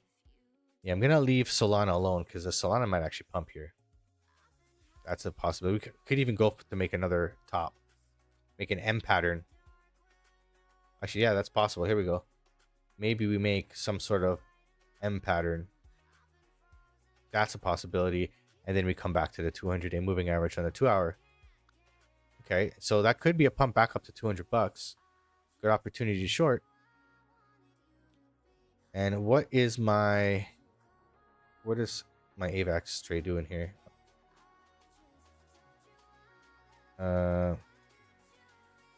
Yeah, I'm gonna leave Solana alone because the Solana might actually pump here. That's a possibility. We could even go to make another top, make an M pattern. Actually, yeah, that's possible. Here we go. Maybe we make some sort of M pattern. That's a possibility. And then we come back to the 200-day moving average on the 2 hour. Okay, so that could be a pump back up to $200. Good opportunity to short. And what is my AVAX trade doing here?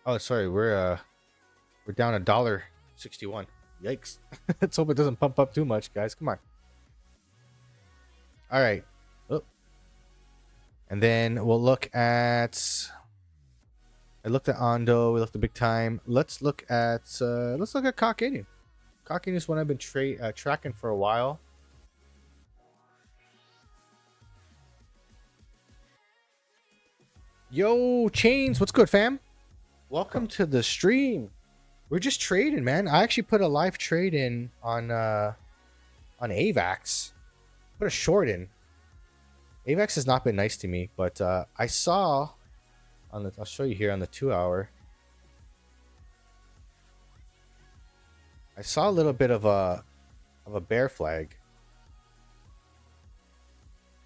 Oh, sorry, we're down $1.61. Yikes. Let's hope it doesn't pump up too much, guys. Come on. All right. Oh. And then we'll look at. I looked at Ondo. We looked at Big Time. Let's look at Cockanian. Cockanian is one I've been tracking for a while. Yo, Chains, what's good, fam? Welcome to the stream. We're just trading, man. I actually put a live trade in on AVAX. Put a short in. AVAX has not been nice to me, but I saw on the. I'll show you here on the 2 hour. I saw a little bit of a bear flag.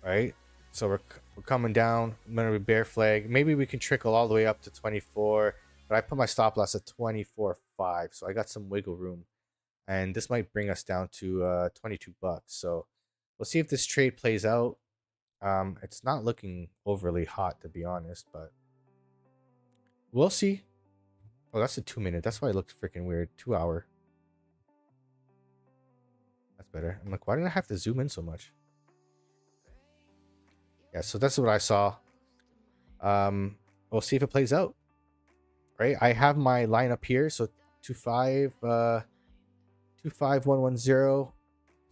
Right, so we're coming down. I'm gonna be bear flag. Maybe we can trickle all the way up to 24. But I put my stop loss at 24.5, so I got some wiggle room, and this might bring us down to $22. So we'll see if this trade plays out. It's not looking overly hot, to be honest, but we'll see. Oh, that's a 2 minute. That's why it looked freaking weird. 2 hour. That's better. I'm like, why did I have to zoom in so much? Yeah, so that's what I saw. we'll see if it plays out. Right, I have my line up here, so 25110.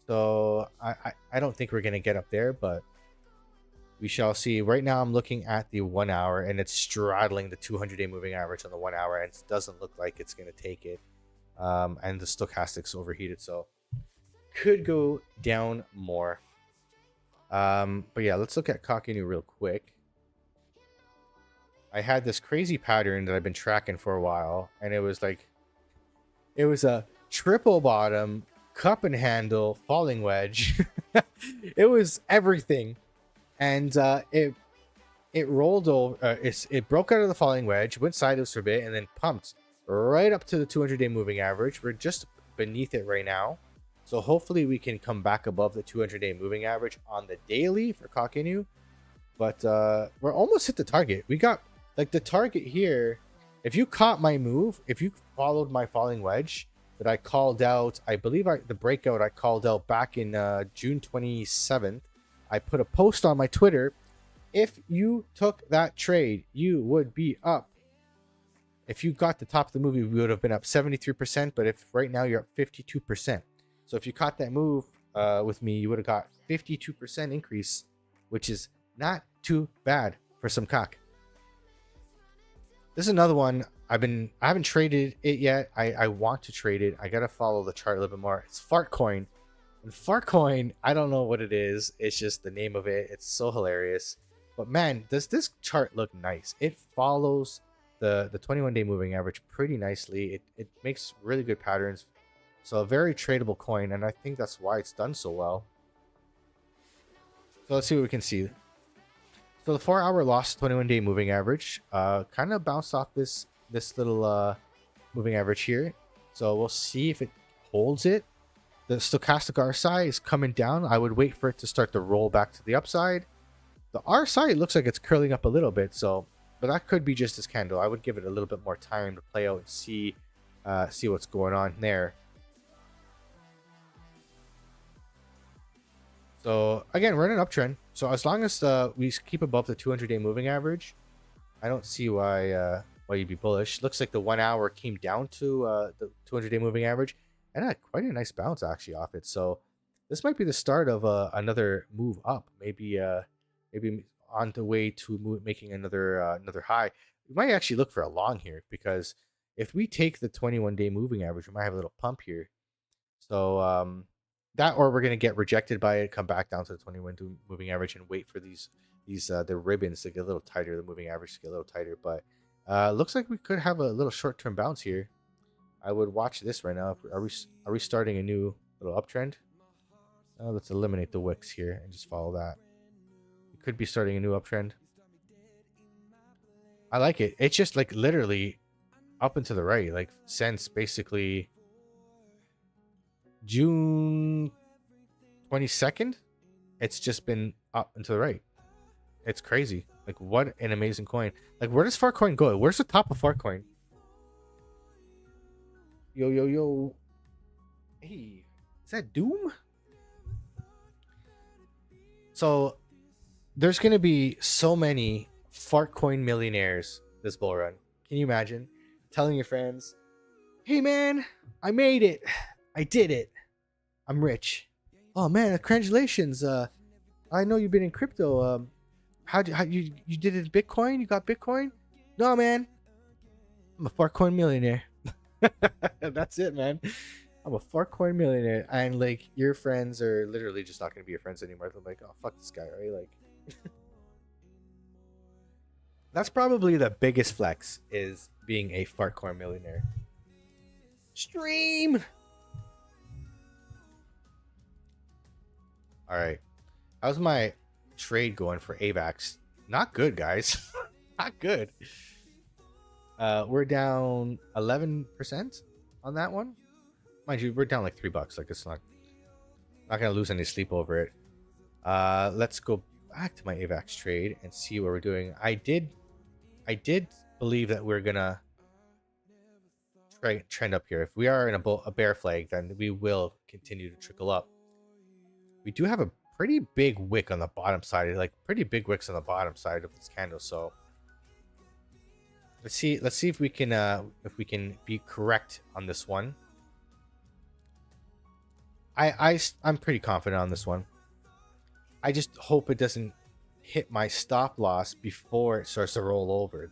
So I don't think we're gonna get up there, but we shall see. Right now, I'm looking at the 1 hour, and it's straddling the 200-day moving average on the 1 hour, and it doesn't look like it's gonna take it. And the stochastics overheated, so could go down more. But yeah, let's look at Kakinu real quick. I had this crazy pattern that I've been tracking for a while, and it was a triple bottom, cup and handle, falling wedge. It was everything, and it rolled over. It broke out of the falling wedge, went sideways for a bit, and then pumped right up to the 200-day moving average. We're just beneath it right now, so hopefully we can come back above the 200-day moving average on the daily for Kakinu. But we're almost hit the target. We got like the target here. If you caught my move, if you followed my falling wedge that I called out, I believe the breakout I called out back in June 27th, I put a post on my Twitter. If you took that trade, you would be up. If you got the top of the move, you would have been up 73%. But if right now you're up 52%. So if you caught that move with me, you would have got 52% increase, which is not too bad for some cock. This is another one. I haven't traded it yet. I want to trade it. I gotta follow the chart a little bit more. It's Fartcoin. And Fartcoin, I don't know what it is. It's just the name of it. It's so hilarious. But man, does this chart look nice? It follows the 21-day moving average pretty nicely. It makes really good patterns. So a very tradable coin, and I think that's why it's done so well. So let's see what we can see. So the 4-hour lost 21-day moving average kind of bounced off this little moving average here. So we'll see if it holds it. The stochastic RSI is coming down. I would wait for it to start to roll back to the upside. The RSI looks like it's curling up a little bit, so but that could be just this candle. I would give it a little bit more time to play out and see what's going on there. So again, we're in an uptrend. So as long as we keep above the 200-day moving average, I don't see why you'd be bullish. Looks like the 1 hour came down to the 200-day moving average, and had quite a nice bounce actually off it. So this might be the start of another move up. Maybe on the way to making another high. We might actually look for a long here, because if we take the 21-day moving average, we might have a little pump here. So that, or we're going to get rejected by it, come back down to the 21-day moving average and wait for the ribbons to get a little tighter, the moving average to get a little tighter. But looks like we could have a little short-term bounce here. I would watch this right now. Are we starting a new little uptrend? Let's eliminate the wicks here and just follow that. We could be starting a new uptrend. I like it. It's just like literally up and to the right, like since basically June 22nd, it's just been up and to the right. It's crazy. Like, what an amazing coin. Like, where does Fartcoin go? Where's the top of Fartcoin? Yo. Hey, is that Doom? So there's gonna be so many Fartcoin millionaires this bull run. Can you imagine telling your friends, hey man, I made it, I did it, I'm rich. Oh man, congratulations. I know you've been in crypto. How you did it in Bitcoin? You got Bitcoin? No man, I'm a Fartcoin millionaire. That's it, man. I'm a Fartcoin millionaire. And like, your friends are literally just not gonna be your friends anymore. They're like, oh fuck this guy, right? Like that's probably the biggest flex, is being a Fartcoin millionaire. Stream. All right, how's my trade going for AVAX? Not good, guys. Not good. We're down 11% on that one. Mind you, we're down like $3. Like, it's not gonna lose any sleep over it. Let's go back to my AVAX trade and see what we're doing. I did believe that we're gonna trend up here. If we are in a bear flag, then we will continue to trickle up. We do have a pretty big wick on the bottom side, like pretty big wicks on the bottom side of this candle. So Let's see if we can be correct on this one. I'm pretty confident on this one. I just hope it doesn't hit my stop loss before it starts to roll over.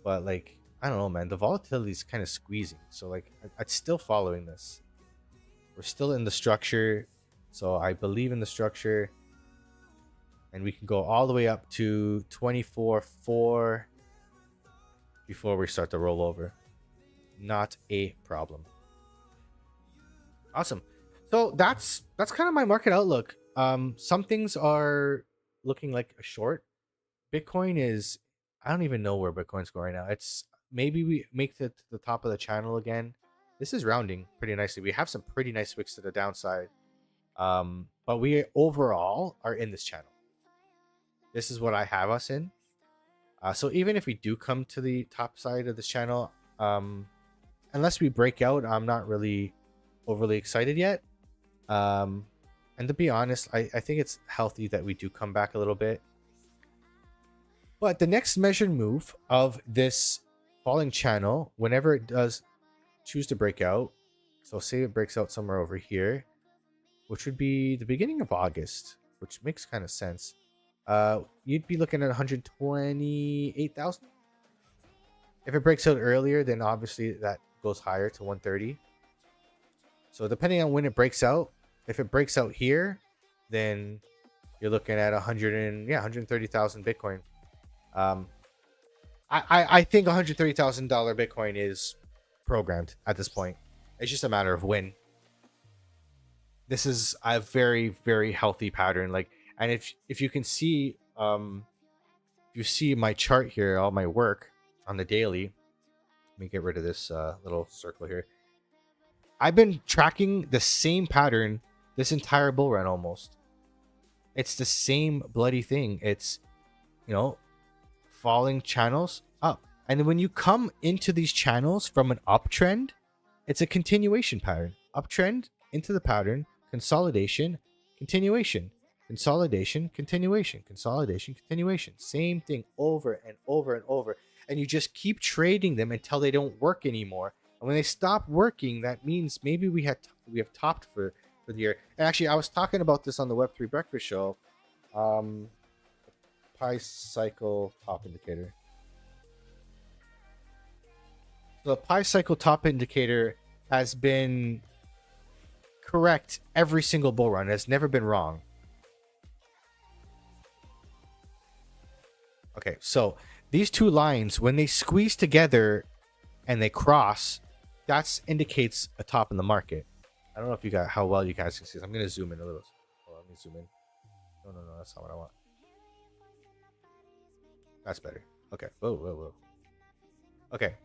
But like, I don't know, man. The volatility is kind of squeezing. So like, I'm still following this. We're still in the structure. So I believe in the structure. And we can go all the way up to 24.4 before we start to roll over. Not a problem. Awesome. So that's kind of my market outlook. Some things are looking like a short. Bitcoin is, I don't even know where Bitcoin's going right now. It's maybe we make it to the top of the channel again. This is rounding pretty nicely. We have some pretty nice wicks to the downside. But we overall are in this channel. This is what I have us in. So even if we do come to the top side of this channel, unless we break out, I'm not really overly excited yet. And to be honest, I think it's healthy that we do come back a little bit. But the next measured move of this falling channel, whenever it does choose to break out, so say it breaks out somewhere over here, which would be the beginning of August, which makes kind of sense. You'd be looking at 128,000. If it breaks out earlier, then obviously that goes higher to 130. So depending on when it breaks out, if it breaks out here, then you're looking at 130,000 Bitcoin. I think $130,000 Bitcoin is programmed at this point. It's just a matter of when. This is a very, very healthy pattern. Like, and if you can see, you see my chart here, all my work on the daily. Let me get rid of this little circle here. I've been tracking the same pattern this entire bull run almost. It's the same bloody thing. It's, you know, falling channels up. And when you come into these channels from an uptrend, it's a continuation pattern. Uptrend into the pattern, consolidation, continuation, consolidation, continuation, consolidation, continuation. Same thing over and over and over. And you just keep trading them until they don't work anymore. And when they stop working, that means maybe we have topped for the year. And actually, I was talking about this on the Web3 Breakfast Show. Pi cycle top indicator. The Pi cycle top indicator has been correct every single bull run. It has never been wrong. Okay, so these two lines, when they squeeze together and they cross, that indicates a top in the market. I don't know if you got how well you guys can see this. I'm gonna zoom in a little. Hold on, let me zoom in. No, that's not what I want. That's better. Okay. Whoa. Okay.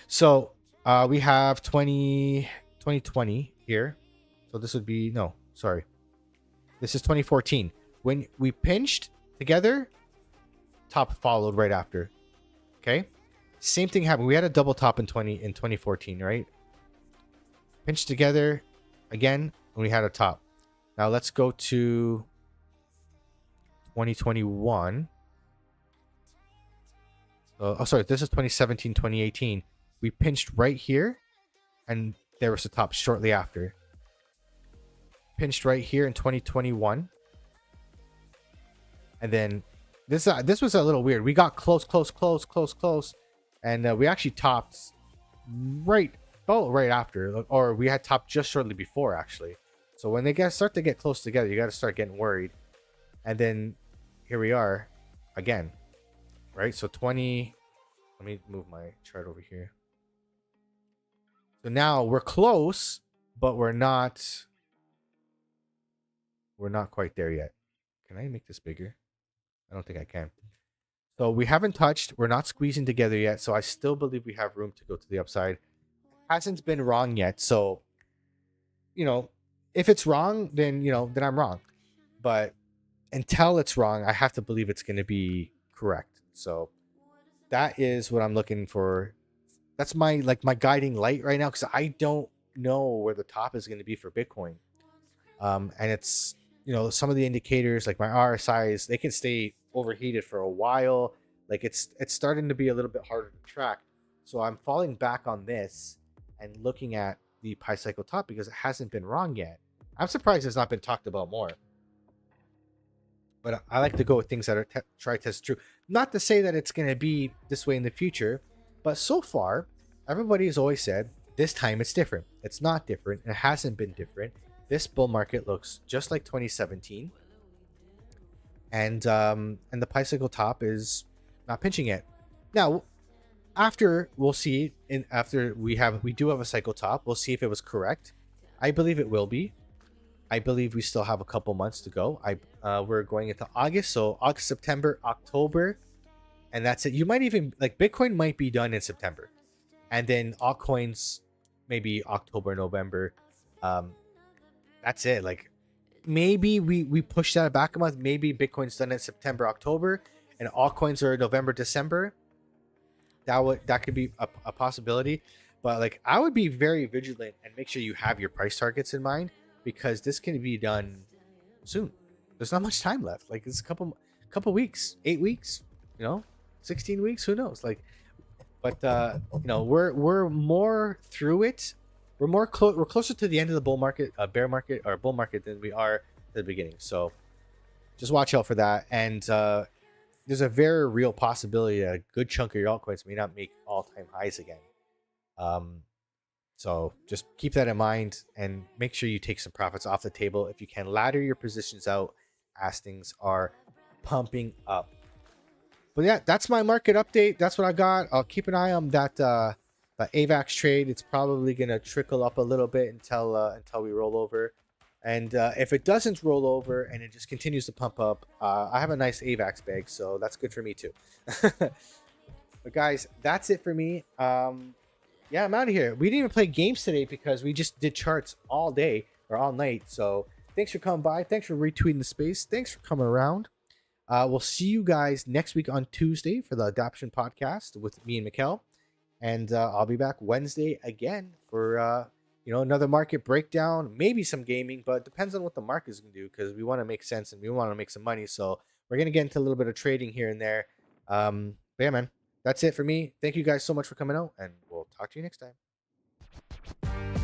So we have 2020 here. So this would be, no, sorry. This is 2014. When we pinched together, top followed right after. Okay. Same thing happened. We had a double top in 2014, right? Pinched together again, and we had a top. Now let's go to 2021. Oh, sorry, this is 2017, 2018. We pinched right here, and there was a top shortly after. Pinched right here in 2021. And then this was a little weird. We got close. And we actually topped right after. Or we had topped just shortly before, actually. So when they start to get close together, you got to start getting worried. And then here we are again. Right? So let me move my chart over here. So now we're close, but we're not quite there yet. Can I make this bigger? I don't think I can. So we haven't touched. We're not squeezing together yet. So I still believe we have room to go to the upside. Hasn't been wrong yet. So, if it's wrong, then I'm wrong. But until it's wrong, I have to believe it's going to be correct. So that is what I'm looking for. That's my guiding light right now, because I don't know where the top is going to be for Bitcoin. And it's, some of the indicators like my RSIs, they can stay overheated for a while. Like it's starting to be a little bit harder to track. So I'm falling back on this and looking at the Pi Cycle top because it hasn't been wrong yet. I'm surprised it's not been talked about more. But I like to go with things that are try test true. Not to say that it's going to be this way in the future, but so far, everybody has always said this time it's different. It's not different. It hasn't been different. This bull market looks just like 2017, and the Pi Cycle top is not pinching yet. Now, after we'll see, after we do have a cycle top, we'll see if it was correct. I believe it will be. I believe we still have a couple months to go. We're going into August, so August, September, October, and that's it. You might even like Bitcoin might be done in September, and then altcoins maybe October, November. That's it. Like maybe we push that back a month. Maybe Bitcoin's done in September, October, and altcoins are November, December. That could be a possibility, but like I would be very vigilant and make sure you have your price targets in mind, because this can be done soon. There's not much time left. Like it's a couple weeks, 8 weeks, 16 weeks, who knows? Like, but we're more through it. We're closer to the end of the bull market, bear market or bull market than we are at the beginning. So just watch out for that. And there's a very real possibility that a good chunk of your altcoins may not make all-time highs again. So just keep that in mind and make sure you take some profits off the table. If you can, ladder your positions out as things are pumping up. But yeah, that's my market update. That's what I got. I'll keep an eye on that AVAX trade. It's probably gonna trickle up a little bit until we roll over. And if it doesn't roll over and it just continues to pump up, I have a nice AVAX bag, so that's good for me too. But guys, that's it for me. Yeah, I'm out of here. We didn't even play games today because we just did charts all day or all night. So thanks for coming by. Thanks for retweeting the space. Thanks for coming around. We'll see you guys next week on Tuesday for the Adoption Podcast with me and Mikkel. And I'll be back Wednesday again for another market breakdown, maybe some gaming, but it depends on what the market is going to do, because we want to make sense and we want to make some money. So we're going to get into a little bit of trading here and there. But yeah, man, that's it for me. Thank you guys so much for coming out, and we'll talk to you next time.